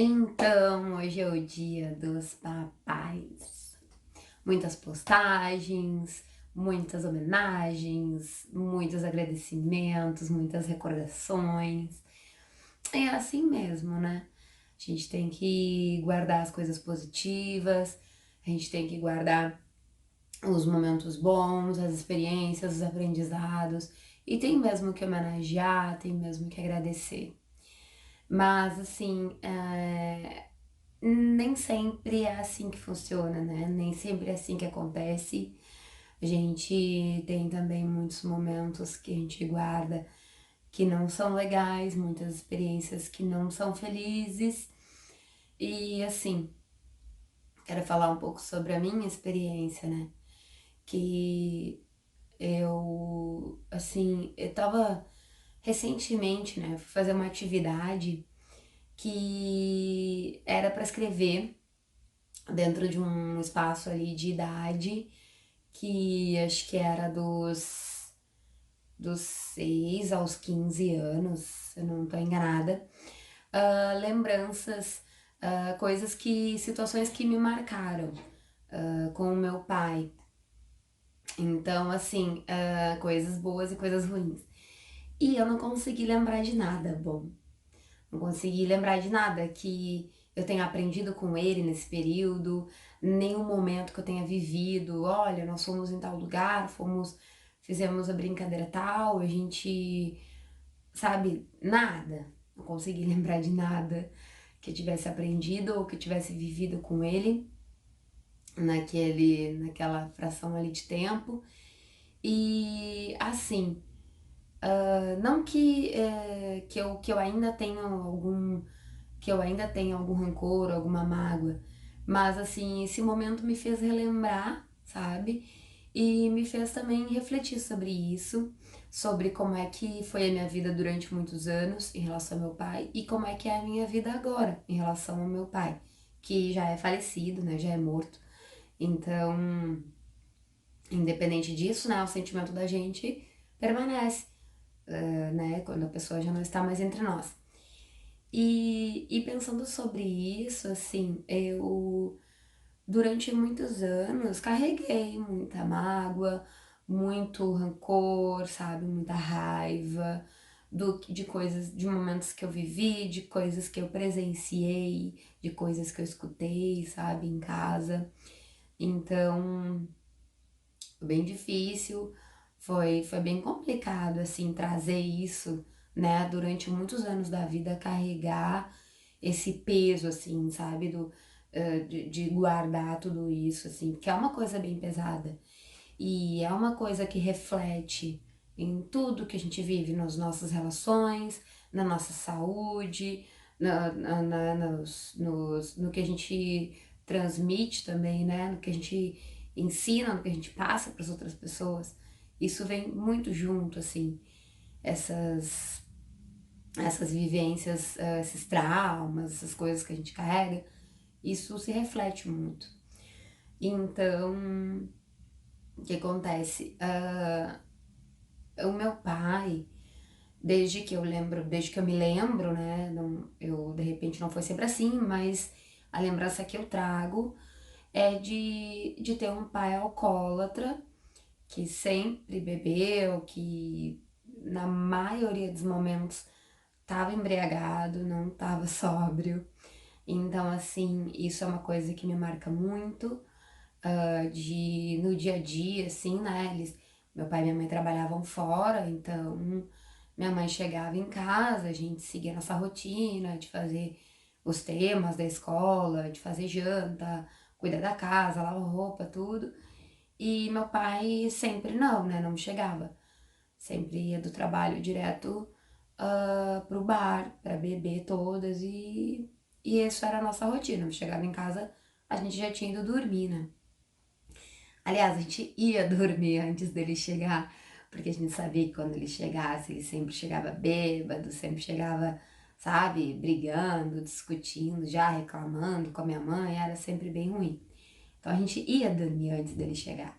Então, hoje é o dia dos papais. Muitas postagens, muitas homenagens, muitos agradecimentos, muitas recordações. É assim mesmo, né? A gente tem que guardar as coisas positivas, a gente tem que guardar os momentos bons, as experiências, os aprendizados, e tem mesmo que homenagear, tem mesmo que agradecer. Mas, assim, nem sempre é assim que funciona, né? Nem sempre é assim que acontece. A gente tem também muitos momentos que a gente guarda que não são legais, muitas experiências que não são felizes. E assim, quero falar um pouco sobre a minha experiência, né? Que eu tava recentemente, né? Fui fazer uma atividade que era para escrever dentro de um espaço ali de idade que acho que era dos 6 aos 15 anos, se eu não tô enganada. Lembranças, coisas que, situações que me marcaram com o meu pai. Então, assim, coisas boas e coisas ruins. E eu não consegui lembrar de nada bom. Não consegui lembrar de nada que eu tenha aprendido com ele nesse período, nenhum momento que eu tenha vivido. Olha, nós fomos em tal lugar, fizemos a brincadeira tal, a gente, sabe, nada. Não consegui lembrar de nada que eu tivesse aprendido ou que eu tivesse vivido com ele naquela fração ali de tempo. E assim, não que eu ainda tenha algum rancor, alguma mágoa. Mas assim, esse momento me fez relembrar, sabe? E me fez também refletir sobre isso, sobre como é que foi a minha vida durante muitos anos em relação ao meu pai e como é que é a minha vida agora em relação ao meu pai, que já é falecido, né? Já é morto. Então, independente disso, né? O sentimento da gente permanece, né? Quando a pessoa já não está mais entre nós. E pensando sobre isso, assim, eu durante muitos anos carreguei muita mágoa, muito rancor, sabe? Muita raiva de coisas, de momentos que eu vivi, de coisas que eu presenciei, de coisas que eu escutei, sabe, em casa. Então, foi bem difícil, foi bem complicado, assim, trazer isso, né, durante muitos anos da vida, carregar esse peso, assim, sabe, de guardar tudo isso, assim, porque é uma coisa bem pesada. E é uma coisa que reflete em tudo que a gente vive, nas nossas relações, na nossa saúde, no que a gente transmite também, né? No que a gente ensina, no que a gente passa para as outras pessoas. Isso vem muito junto, assim, essas, essas vivências, esses traumas, essas coisas que a gente carrega, isso se reflete muito. Então, o que acontece? O meu pai, desde que eu me lembro, né? Não, eu de repente não foi sempre assim, mas a lembrança que eu trago é de ter um pai alcoólatra que sempre bebeu, que na maioria dos momentos estava embriagado, não estava sóbrio. Então, assim, isso é uma coisa que me marca muito, no dia a dia, assim, né? Meu pai e minha mãe trabalhavam fora, então minha mãe chegava em casa, a gente seguia nossa rotina de fazer os temas da escola, de fazer janta, cuidar da casa, lavar roupa, tudo. E meu pai sempre não, né? Não chegava. Sempre ia do trabalho direto pro bar para beber todas e isso era a nossa rotina. Chegava em casa, a gente já tinha ido dormir, né? Aliás, a gente ia dormir antes dele chegar, porque a gente sabia que quando ele chegasse, ele sempre chegava bêbado, sempre chegava, sabe, brigando, discutindo, já reclamando com a minha mãe, era sempre bem ruim. Então a gente ia dormir antes dele chegar.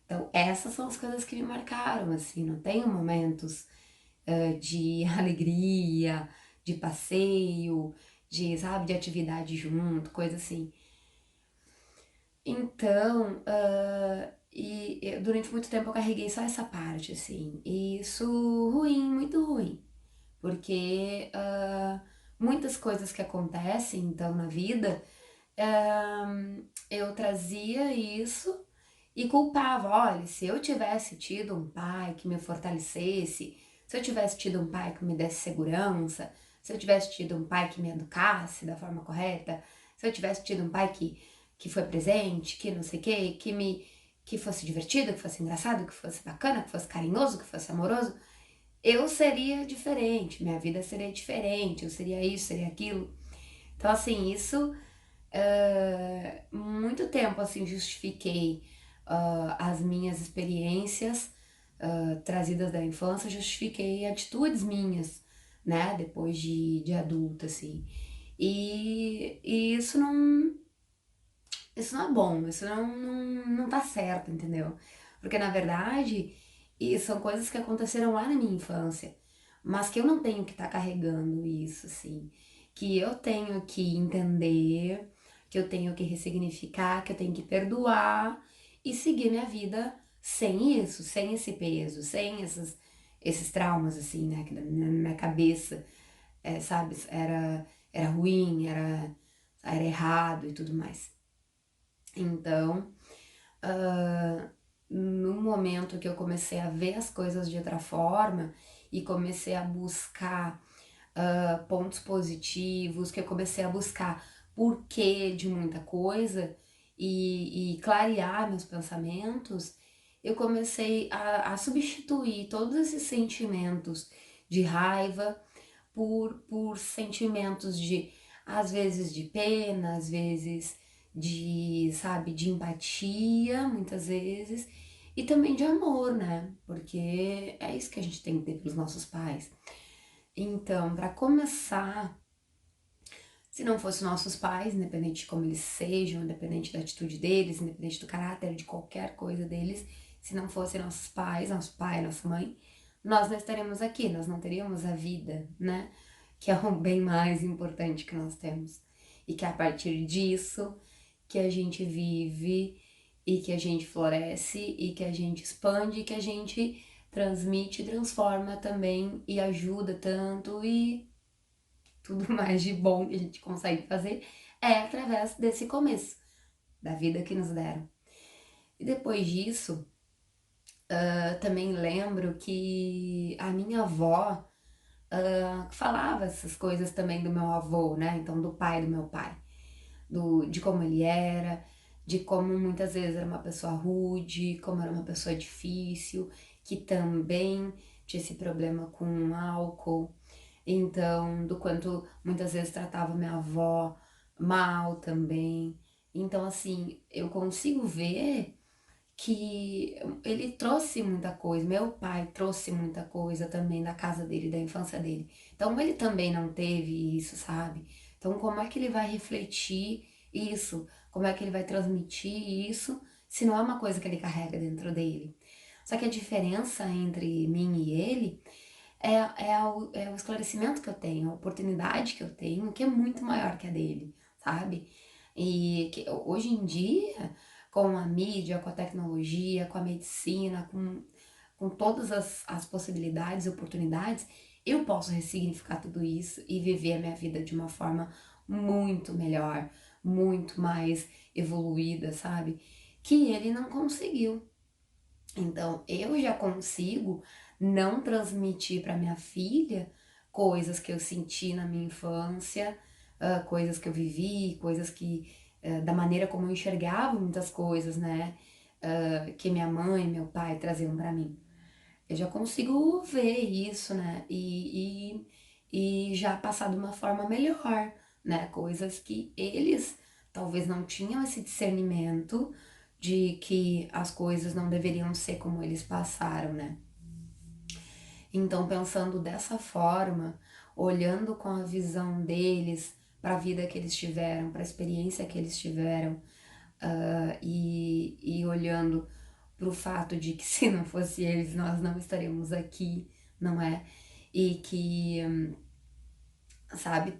Então essas são as coisas que me marcaram, assim, não tenho momentos de alegria, de passeio, sabe, de atividade junto, coisa assim. Então, durante muito tempo eu carreguei só essa parte, assim, e isso ruim, muito ruim, porque muitas coisas que acontecem, então, na vida, eu trazia isso e culpava, olha, se eu tivesse tido um pai que me fortalecesse, se eu tivesse tido um pai que me desse segurança, se eu tivesse tido um pai que me educasse da forma correta, se eu tivesse tido um pai que foi presente, que não sei o quê, que fosse divertido, que fosse engraçado, que fosse bacana, que fosse carinhoso, que fosse amoroso, eu seria diferente, minha vida seria diferente, eu seria isso, seria aquilo. Então, assim, isso muito tempo assim justifiquei as minhas experiências trazidas da infância, justifiquei atitudes minhas, né, depois de adulta, assim. E isso não é bom, isso não tá certo, entendeu? Porque na verdade, são coisas que aconteceram lá na minha infância, mas que eu não tenho que estar carregando isso, assim. Que eu tenho que entender, que eu tenho que ressignificar, que eu tenho que perdoar e seguir minha vida sem isso, sem esse peso, sem esses traumas, assim, né? Que na minha cabeça, sabe, era ruim, era errado e tudo mais. Então, no momento que eu comecei a ver as coisas de outra forma e comecei a buscar pontos positivos, que eu comecei a buscar porquê de muita coisa e clarear meus pensamentos, eu comecei a substituir todos esses sentimentos de raiva por sentimentos de, às vezes, de pena, às vezes de, sabe, de empatia, muitas vezes, e também de amor, né? Porque é isso que a gente tem que ter pelos nossos pais. Então, para começar, se não fossem nossos pais, independente de como eles sejam, independente da atitude deles, independente do caráter, de qualquer coisa deles, se não fossem nossos pais, nosso pai, nossa mãe, nós não estaríamos aqui, nós não teríamos a vida, né? Que é o bem mais importante que nós temos. E que é a partir disso que a gente vive e que a gente floresce e que a gente expande e que a gente transmite, transforma também e ajuda tanto e tudo mais de bom que a gente consegue fazer é através desse começo da vida que nos deram. E depois disso, eu também lembro que a minha avó falava essas coisas também do meu avô, né? Então, do pai do meu pai, de como ele era, de como muitas vezes era uma pessoa rude, como era uma pessoa difícil, que também tinha esse problema com álcool. Então, do quanto muitas vezes tratava minha avó mal também. Então, assim, eu consigo ver que ele trouxe muita coisa, meu pai trouxe muita coisa também da casa dele, da infância dele. Então, ele também não teve isso, sabe? Então, como é que ele vai refletir isso? Como é que ele vai transmitir isso se não é uma coisa que ele carrega dentro dele? Só que a diferença entre mim e ele é o esclarecimento que eu tenho, a oportunidade que eu tenho, que é muito maior que a dele, sabe? E que hoje em dia, com a mídia, com a tecnologia, com a medicina, com todas as possibilidades e oportunidades, eu posso ressignificar tudo isso e viver a minha vida de uma forma muito melhor, muito mais evoluída, sabe? Que ele não conseguiu. Então, eu já consigo não transmitir para minha filha coisas que eu senti na minha infância, coisas que eu vivi, coisas que, da maneira como eu enxergava muitas coisas, né? Que minha mãe e meu pai traziam para mim. Eu já consigo ver isso, né? E já passar de uma forma melhor, né? Coisas que eles talvez não tinham esse discernimento de que as coisas não deveriam ser como eles passaram, né? Então, pensando dessa forma, olhando com a visão deles para a vida que eles tiveram, para a experiência que eles tiveram, e olhando para o fato de que se não fosse eles, nós não estaríamos aqui, não é? E que sabe?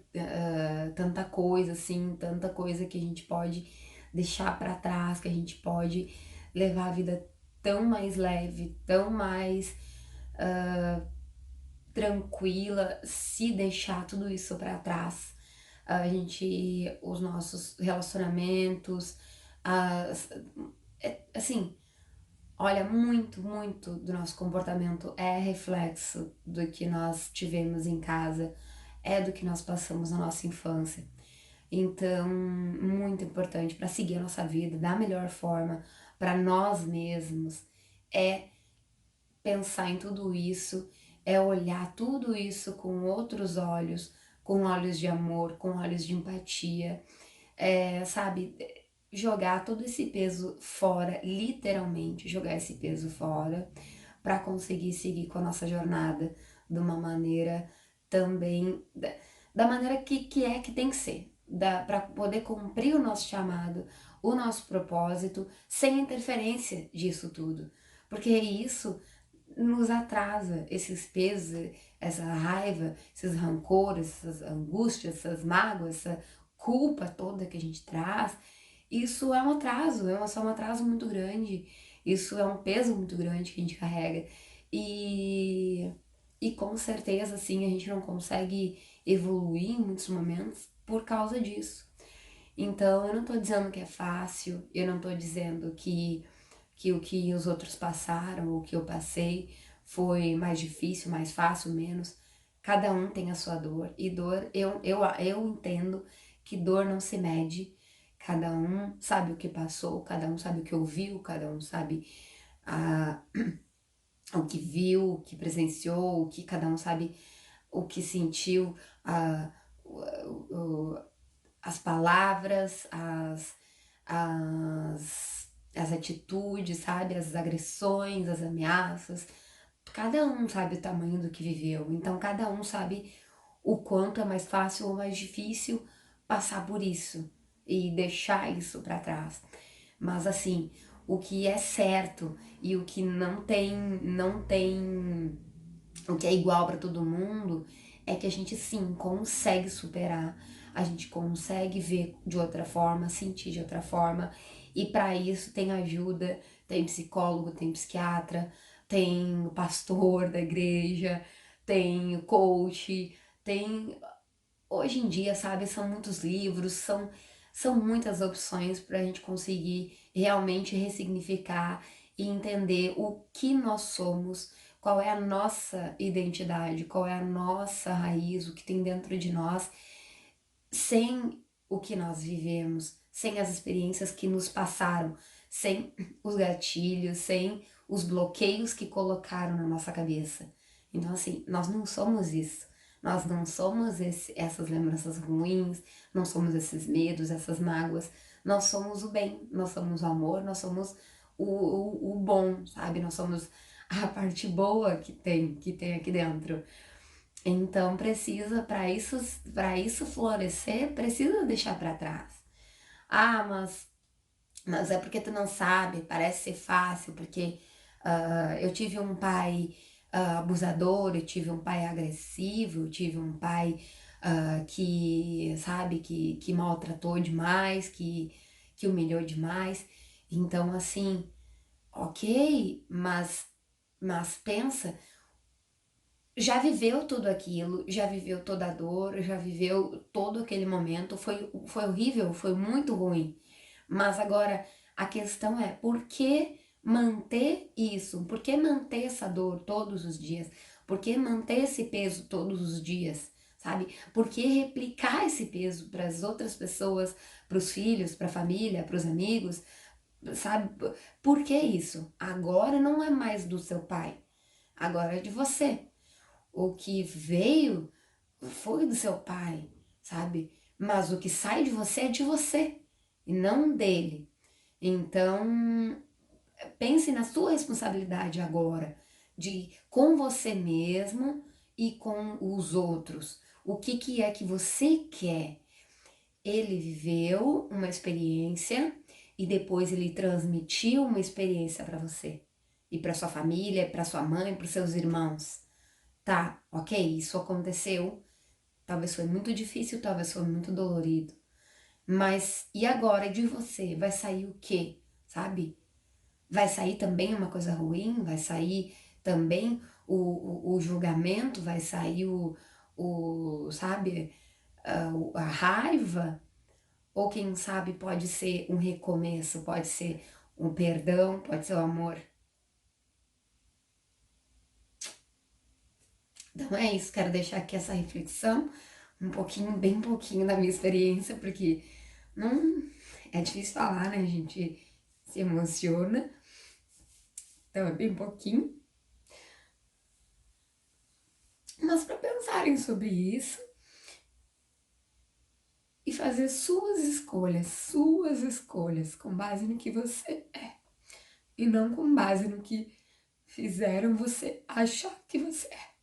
Tanta coisa assim, tanta coisa que a gente pode deixar pra trás, que a gente pode levar a vida tão mais leve, tão mais tranquila, se deixar tudo isso pra trás. A gente, os nossos relacionamentos, as, assim, olha, muito do nosso comportamento é reflexo do que nós tivemos em casa, é do que nós passamos na nossa infância. Então, muito importante para seguir a nossa vida da melhor forma, para nós mesmos, é pensar em tudo isso, é olhar tudo isso com outros olhos, com olhos de amor, com olhos de empatia, sabe? Jogar todo esse peso fora, literalmente jogar esse peso fora, para conseguir seguir com a nossa jornada de uma maneira também, da maneira que tem que ser, para poder cumprir o nosso chamado, o nosso propósito, sem interferência disso tudo. Porque isso nos atrasa, esses pesos, essa raiva, esses rancores, essas angústias, essas mágoas, essa culpa toda que a gente traz, isso é um atraso, só um atraso muito grande, isso é um peso muito grande que a gente carrega. E, e com certeza, assim, a gente não consegue evoluir em muitos momentos por causa disso. Então, eu não tô dizendo que é fácil, eu não tô dizendo que o que os outros passaram, o que eu passei, foi mais difícil, mais fácil, menos. Cada um tem a sua dor. E dor, eu entendo que dor não se mede. Cada um sabe o que passou, cada um sabe o que ouviu, cada um sabe a, o que viu, o que presenciou, o que cada um sabe o que sentiu, a, o, o, as palavras, as atitudes, sabe? As agressões, as ameaças. Cada um sabe o tamanho do que viveu. Então, cada um sabe o quanto é mais fácil ou mais difícil passar por isso e deixar isso para trás. Mas, assim, o que é certo e o que não tem o que é igual para todo mundo é que a gente sim consegue superar, a gente consegue ver de outra forma, sentir de outra forma, e para isso tem ajuda, tem psicólogo, tem psiquiatra, tem o pastor da igreja, tem o coach, tem hoje em dia, sabe, são muitos livros, são muitas opções para a gente conseguir realmente ressignificar e entender o que nós somos, qual é a nossa identidade, qual é a nossa raiz, o que tem dentro de nós, sem o que nós vivemos, sem as experiências que nos passaram, sem os gatilhos, sem os bloqueios que colocaram na nossa cabeça. Então, assim, nós não somos isso. Nós não somos essas lembranças ruins, não somos esses medos, essas mágoas. Nós somos o bem, nós somos o amor, nós somos o bom, sabe? Nós somos a parte boa que tem aqui dentro. Então precisa, para isso florescer, precisa deixar para trás. Ah, mas é porque tu não sabe, parece ser fácil, porque eu tive um pai abusador, eu tive um pai agressivo, eu tive um pai que, sabe, que maltratou demais, que humilhou demais. Então, assim, ok, mas pensa, já viveu tudo aquilo, já viveu toda a dor, já viveu todo aquele momento, foi horrível, foi muito ruim. Mas agora a questão é por que manter isso? Por que manter essa dor todos os dias? Por que manter esse peso todos os dias? Sabe? Por que replicar esse peso para as outras pessoas, para os filhos, para a família, para os amigos? Sabe? Por que isso? Agora não é mais do seu pai, agora é de você. O que veio foi do seu pai, sabe? Mas o que sai de você é de você e não dele. Então, pense na sua responsabilidade agora, de com você mesmo e com os outros. O que é que você quer? Ele viveu uma experiência e depois ele transmitiu uma experiência para você e para sua família, para sua mãe, para seus irmãos. Tá, ok, isso aconteceu, Talvez foi muito difícil, talvez foi muito dolorido. Mas e agora de você? Vai sair o quê? Sabe? Vai sair também uma coisa ruim? Vai sair também o julgamento? Vai sair sabe, a raiva? Ou quem sabe pode ser um recomeço, pode ser um perdão, pode ser o amor. Então é isso, quero deixar aqui essa reflexão, um pouquinho, bem pouquinho da minha experiência, porque não é difícil falar, né? A gente se emociona, então é bem pouquinho. Mas para pensarem sobre isso e fazer suas escolhas, com base no que você é, e não com base no que fizeram você achar que você é.